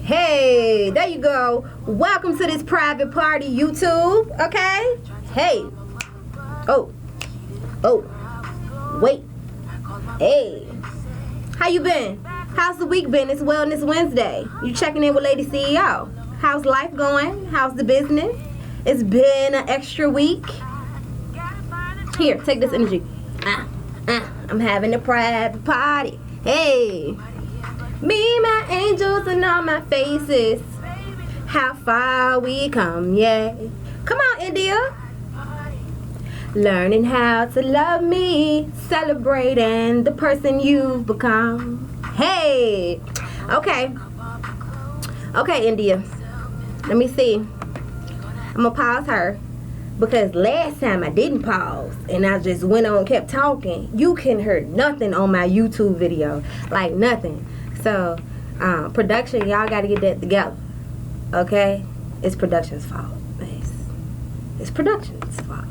Hey, there you go. Welcome to this private party, YouTube. Okay? Hey. Oh. Wait. Hey. How you been? How's the week been? It's Wellness Wednesday. You checking in with Lady CEO. How's life going? How's the business? It's been an extra week. Here, take this energy. I'm having a private party. Hey. Me, my angels, and all my faces. How far we come, yeah. Come on, India. Learning how to love me. Celebrating the person you've become. Hey. Okay, India. Let me see. I'm going to pause her. Because last time I didn't pause and I just went on and kept talking. You can hear nothing on my YouTube video. Like nothing. So, production, y'all got to get that together. Okay? It's production's fault. It's production's fault.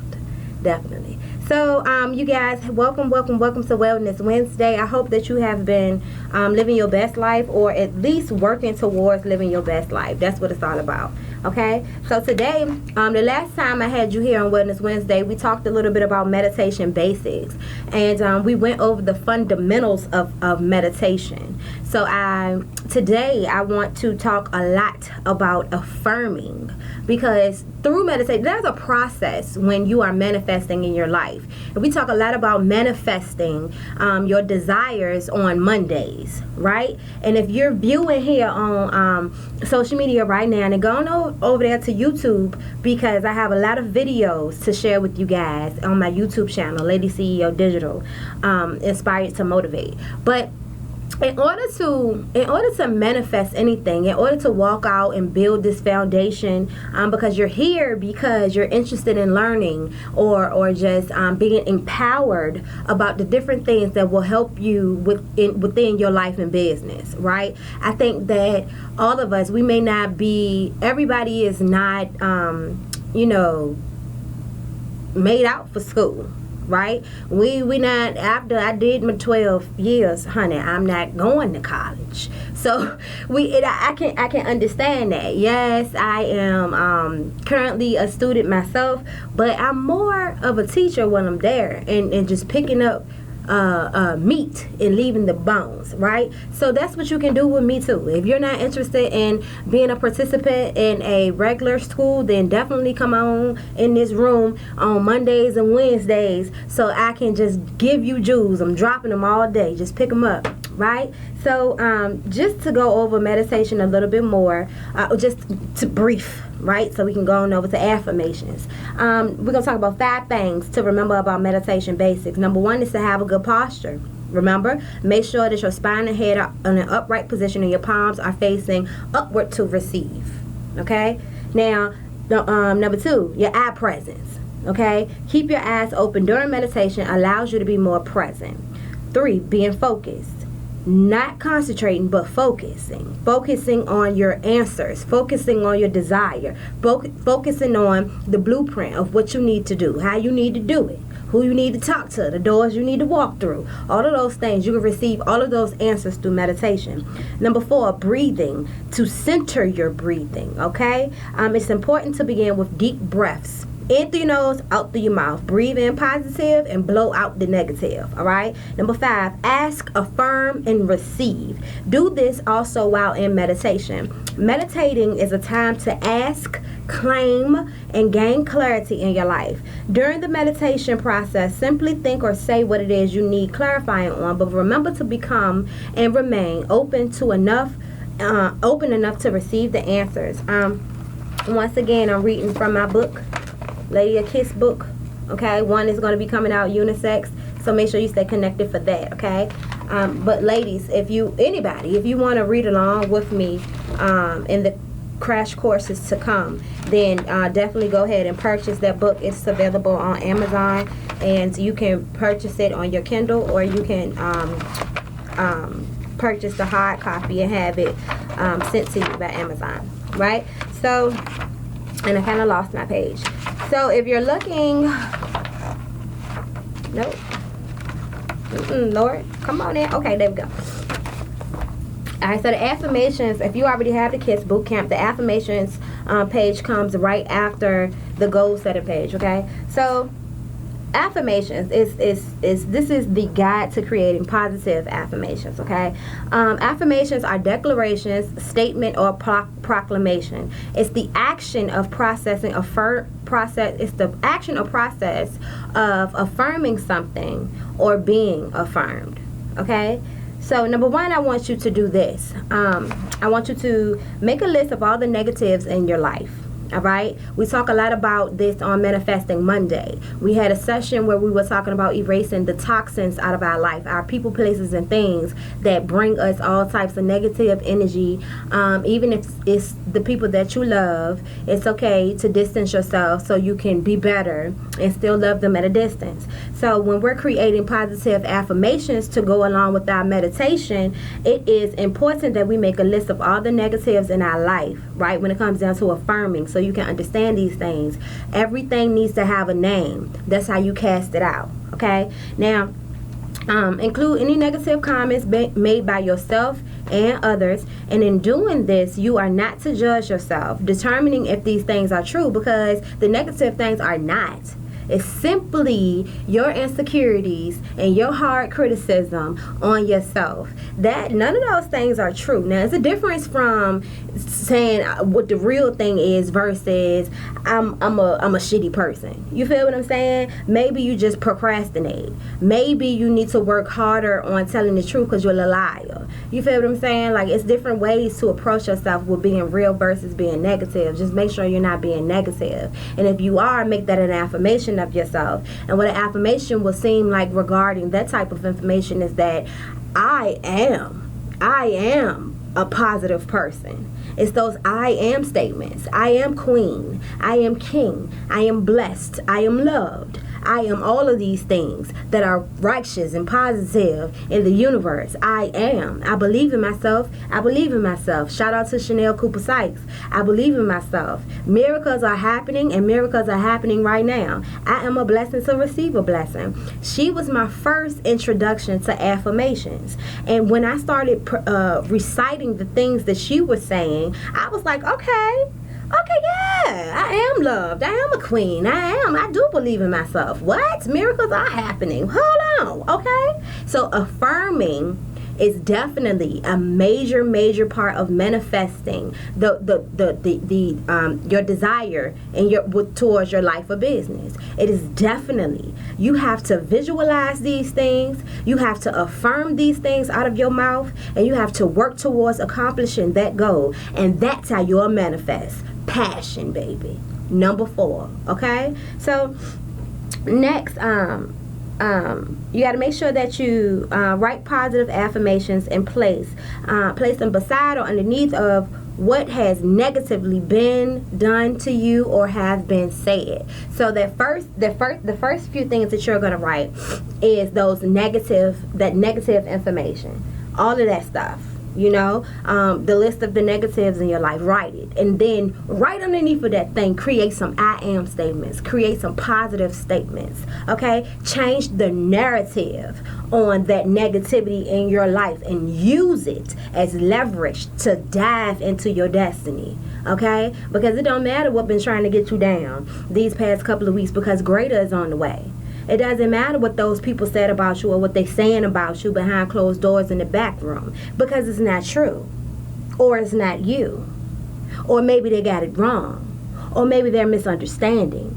Definitely. So, you guys, welcome to Wellness Wednesday. I hope that you have been living your best life, or at least working towards living your best life. That's what it's all about. Okay, so today, the last time I had you here on Wellness Wednesday, we talked a little bit about meditation basics, and we went over the fundamentals of meditation. So today I want to talk a lot about affirming, because through meditation, there's a process when you are manifesting in your life. And we talk a lot about manifesting your desires on Mondays, right? And if you're viewing here on social media right now, and go on over there to YouTube, because I have a lot of videos to share with you guys on my YouTube channel, LadyCEO Digital, Inspired to Motivate. But in order to manifest anything, in order to walk out and build this foundation, because you're here because you're interested in learning or just being empowered about the different things that will help you within your life and business, right? I think that all of us, everybody is not, made out for school. Right? We not, after I did my 12 years, honey, I'm not going to college. So I can understand that. Yes, I am currently a student myself, but I'm more of a teacher when I'm there and just picking up meat and leaving the bones, right? So that's what you can do with me too. If you're not interested in being a participant in a regular school, then definitely come on in this room on Mondays and Wednesdays so I can just give you jewels. I'm dropping them all day. Just pick them up, right? So just to go over meditation a little bit more, just to brief, right? So we can go on over to affirmations. We're going to talk about 5 things to remember about meditation basics. Number 1 is to have a good posture. Remember, make sure that your spine and head are in an upright position and your palms are facing upward to receive. Okay? Now, number 2, your eye presence. Okay? Keep your eyes open during meditation allows you to be more present. 3, being focused. Not concentrating, but focusing on your answers, focusing on your desire, focusing on the blueprint of what you need to do, how you need to do it, who you need to talk to, the doors you need to walk through. All of those things, you can receive all of those answers through meditation. Number 4, breathing, to center your breathing. Okay, it's important to begin with deep breaths. In through your nose, out through your mouth. Breathe in positive and blow out the negative. All right. Number 5, ask, affirm, and receive. Do this also while in meditation. Meditating is a time to ask, claim, and gain clarity in your life. During the meditation process, simply think or say what it is you need clarifying on, but remember to become and remain open enough to receive the answers. Once again, I'm reading from my book, Lady a Kiss book. Okay, one is going to be coming out unisex, so make sure you stay connected for that. Okay, but ladies, if you want to read along with me in the crash courses to come, then definitely go ahead and purchase that book. It's available on Amazon, and you can purchase it on your Kindle, or you can purchase the hard copy and have it sent to you by Amazon, right? So, and I kind of lost my page. So if you're looking, nope, Lord, come on in. Okay, there we go. Alright, so the affirmations, if you already have the Kids Boot Camp, the affirmations page comes right after the goal setting page, okay? So affirmations is this is the guide to creating positive affirmations, okay? Affirmations are declarations, statement, or proclamation. It's the action of processing it's the action or process of affirming something or being affirmed, okay? So number one, I want you to do this. I want you to make a list of all the negatives in your life. All right, we talk a lot about this on Manifesting Monday. We had a session where we were talking about erasing the toxins out of our life, our people, places, and things that bring us all types of negative energy. Even if it's the people that you love, it's okay to distance yourself so you can be better and still love them at a distance. So when we're creating positive affirmations to go along with our meditation, it is important that we make a list of all the negatives in our life, right? When it comes down to affirming, so you can understand these things. Everything needs to have a name. That's how you cast it out, okay? Now, include any negative comments made by yourself and others, and in doing this, you are not to judge yourself, determining if these things are true, because the negative things are not. It's simply your insecurities and your hard criticism on yourself. That none of those things are true. Now, it's a difference from saying what the real thing is versus I'm a shitty person. You feel what I'm saying? Maybe you just procrastinate. Maybe you need to work harder on telling the truth because you're a liar. You feel what I'm saying? Like, it's different ways to approach yourself with being real versus being negative. Just make sure you're not being negative. And if you are, make that an affirmation of yourself. And what an affirmation will seem like regarding that type of information is that I am a positive person. It's those I am statements. I am queen. I am king. I am blessed. I am loved. I am all of these things that are righteous and positive in the universe. I am. I believe in myself. I believe in myself. Shout out to Chanel Cooper Sykes. I believe in myself. Miracles are happening, and miracles are happening right now. I am a blessing to receive a blessing. She was my first introduction to affirmations. And when I started reciting the things that she was saying, I was like, okay, yeah, I am loved. I am a queen. I do believe in myself. What? Miracles are happening. Hold on, okay? So affirming is definitely a major part of manifesting your desire and towards your life or business. It is definitely, you have to visualize these things, you have to affirm these things out of your mouth, and you have to work towards accomplishing that goal. And that's how you'll manifest passion, baby. Number 4, okay? So next, you got to make sure that you write positive affirmations in place them beside or underneath of what has negatively been done to you or has been said. So the first few things that you're going to write is that negative information, all of that stuff. You know, the list of the negatives in your life, write it. And then right underneath of that thing, create some I am statements. Create some positive statements, okay? Change the narrative on that negativity in your life and use it as leverage to dive into your destiny, okay? Because it don't matter what been trying to get you down these past couple of weeks, because greater is on the way. It doesn't matter what those people said about you or what they saying about you behind closed doors in the back room, because it's not true, or it's not you, or maybe they got it wrong, or maybe they're misunderstanding.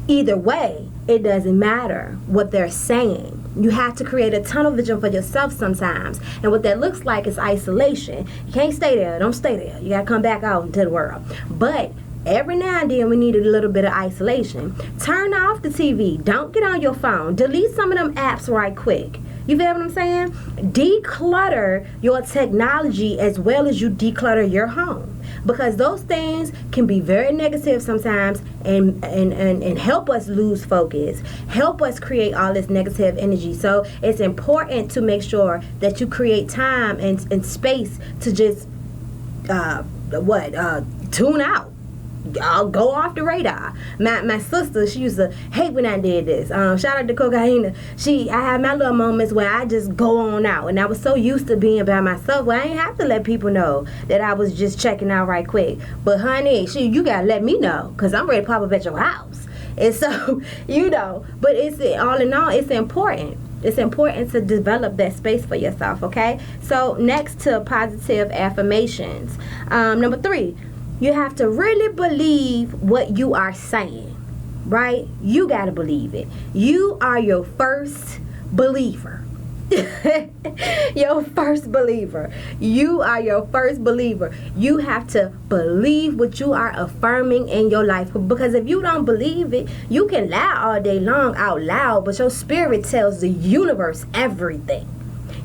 Either way, it doesn't matter what they're saying. You have to create a tunnel vision for yourself sometimes, and what that looks like is isolation. You can't stay there. Don't stay there. You gotta come back out into the world. But every now and then we need a little bit of isolation. Turn off the TV. Don't get on your phone. Delete some of them apps right quick. You feel what I'm saying? Declutter your technology as well as you declutter your home, because those things can be very negative sometimes and help us lose focus, help us create all this negative energy. So it's important to make sure that you create time and space to just tune out. I'll go off the radar. My sister, she used to hate when I did this. Shout out to Cocaina. I had my little moments where I just go on out, and I was so used to being by myself where I ain't have to let people know that I was just checking out right quick. But honey, you gotta let me know, because I'm ready to pop up at your house. And so, but it's all in all, it's important. It's important to develop that space for yourself, okay? So next to positive affirmations, number 3, you have to really believe what you are saying, right? You got to believe it. You are your first believer. Your first believer. You are your first believer. You have to believe what you are affirming in your life, because if you don't believe it, you can lie all day long out loud, but your spirit tells the universe everything.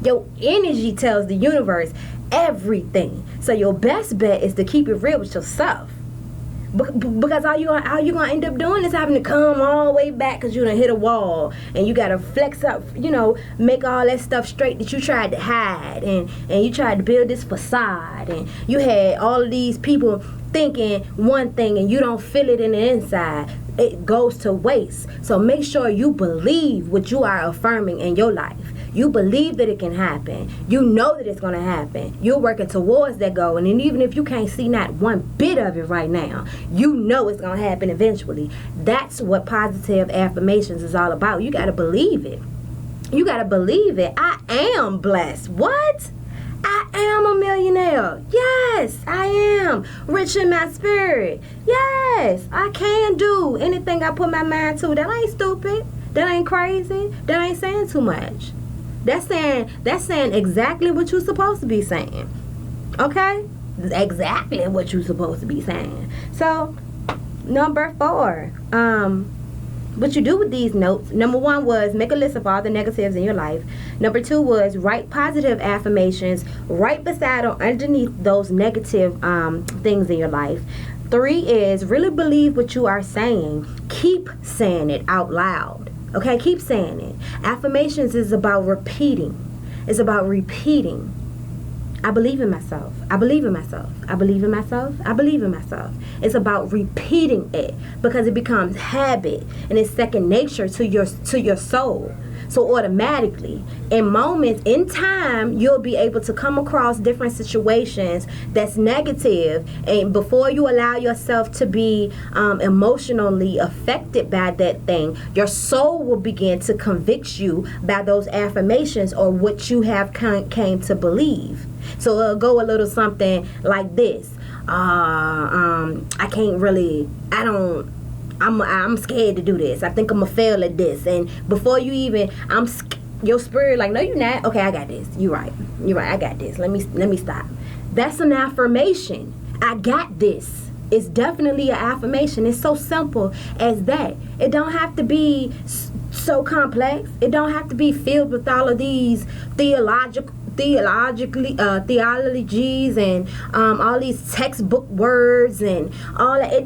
Your energy tells the universe everything. So your best bet is to keep it real with yourself. Because all you gonna end up doing is having to come all the way back because you done hit a wall, and you gotta flex up, make all that stuff straight that you tried to hide, and you tried to build this facade, and you had all of these people thinking one thing and you don't feel it in the inside. It goes to waste. So make sure you believe what you are affirming in your life. You believe that it can happen. You know that it's going to happen. You're working towards that goal. And then even if you can't see not one bit of it right now, you know it's going to happen eventually. That's what positive affirmations is all about. You got to believe it. You got to believe it. I am blessed. What? I am a millionaire. Yes, I am. Rich in my spirit. Yes, I can do anything I put my mind to. That ain't stupid. That ain't crazy. That ain't saying too much. That's saying exactly what you're supposed to be saying. Okay? Exactly what you're supposed to be saying. So, number 4. What you do with these notes, number 1 was make a list of all the negatives in your life. Number 2 was write positive affirmations right beside or underneath those negative things in your life. 3 is really believe what you are saying. Keep saying it out loud. Okay, keep saying it. Affirmations is about repeating. It's about repeating. I believe in myself. I believe in myself. I believe in myself. I believe in myself. It's about repeating it because it becomes habit and it's second nature to your soul. So automatically, in moments, in time, you'll be able to come across different situations that's negative, and before you allow yourself to be emotionally affected by that thing, your soul will begin to convict you by those affirmations or what you have came to believe. So it'll go a little something like this. I'm scared to do this. I think I'm gonna fail at this. And before you even, your spirit like, no, you're not. Okay, I got this. You're right. I got this. Let me stop. That's an affirmation. I got this. It's definitely an affirmation. It's so simple as that. It don't have to be so complex. It don't have to be filled with all of these theologies and all these textbook words and all that. It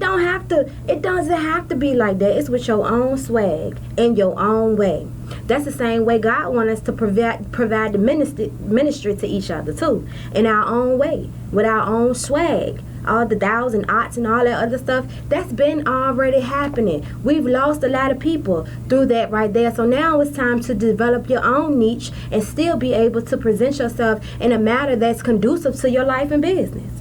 doesn't have to be like that. It's with your own swag in your own way. That's the same way God wants us to provide the ministry to each other too, in our own way, with our own swag. All the thous and oughts and all that other stuff, that's been already happening. We've lost a lot of people through that right there. So now it's time to develop your own niche and still be able to present yourself in a manner that's conducive to your life and business.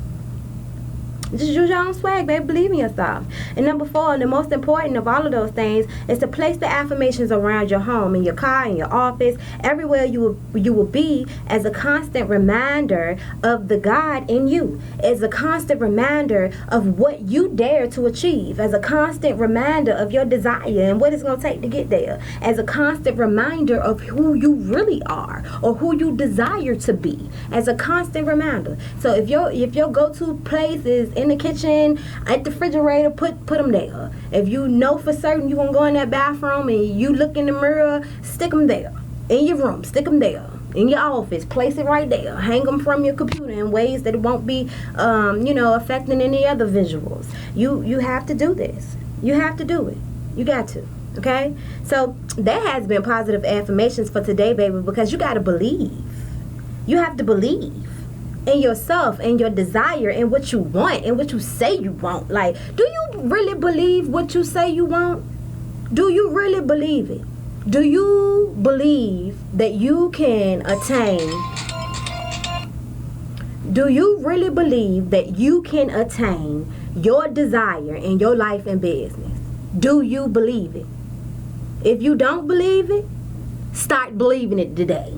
Just use your own swag, baby. Believe in yourself. And number 4, the most important of all of those things is to place the affirmations around your home, in your car, in your office, everywhere you will be, as a constant reminder of the God in you, as a constant reminder of what you dare to achieve, as a constant reminder of your desire and what it's going to take to get there, as a constant reminder of who you really are or who you desire to be, as a constant reminder. So if your go-to place is in the kitchen, at the refrigerator, put them there. If you know for certain you're going to go in that bathroom and you look in the mirror, stick them there. In your room, stick them there. In your office, place it right there. Hang them from your computer in ways that it won't be, affecting any other visuals. You have to do this. You have to do it. You got to. Okay? So that has been positive affirmations for today, baby, because you got to believe. You have to believe. in yourself and your desire and what you want and what you say you want. Like, do you really believe what you say you want? Do you really believe it? Do you believe that you can attain? Do you really believe that you can attain your desire in your life and business? Do you believe it? If you don't believe it, start believing it today.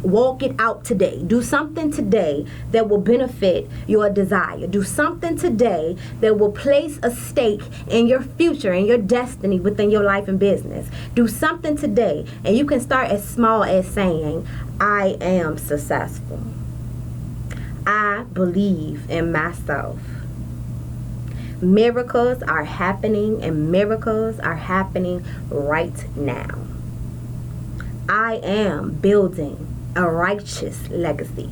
Walk it out today. Do something today that will benefit your desire. Do something today that will place a stake in your future and your destiny within your life and business. Do something today, and you can start as small as saying, I am successful. I believe in myself. Miracles are happening, and miracles are happening right now. I am building a righteous legacy.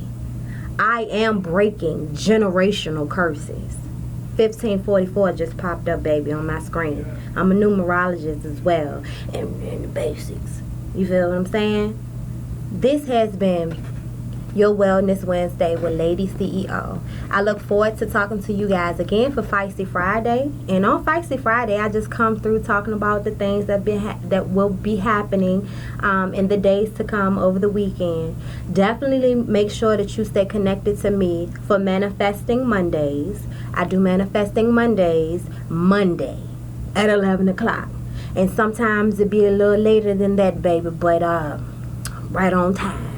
I am breaking generational curses. 1544 just popped up, baby, on my screen. I'm a numerologist as well. And the basics. You feel what I'm saying? This has been your Wellness Wednesday with Lady CEO. I look forward to talking to you guys again for Feisty Friday. And on Feisty Friday, I just come through talking about the things that will be happening in the days to come over the weekend. Definitely make sure that you stay connected to me for Manifesting Mondays. I do Manifesting Mondays Monday at 11 o'clock. And sometimes it be a little later than that, baby, but right on time.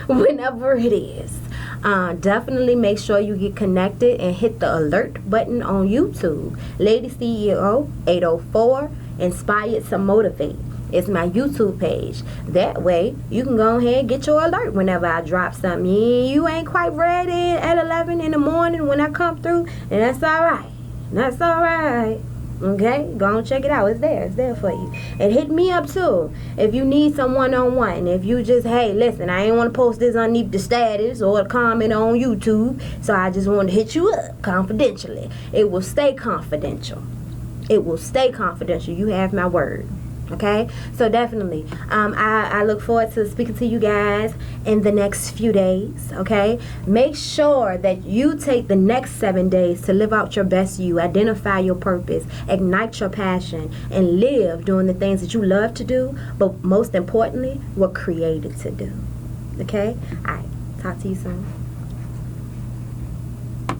Whenever it is. Definitely make sure you get connected and hit the alert button on YouTube. Lady CEO 804 Inspired to Motivate. It's my YouTube page. That way you can go ahead and get your alert whenever I drop something. You ain't quite ready at 11 in the morning when I come through, and that's alright. That's alright. Okay, go and check it out. It's there for you. And hit me up too if you need some one-on-one. If you just, hey, listen, I ain't want to post this underneath the status or a comment on YouTube, so I just want to hit you up confidentially. It will stay confidential. It will stay confidential. You have my word. Okay, so definitely I look forward to speaking to you guys in the next few days. Okay, make sure that you take the next 7 days to live out your best you, identify your purpose, ignite your passion, and live doing the things that you love to do, but most importantly, were created to do. Okay, all right, talk to you soon.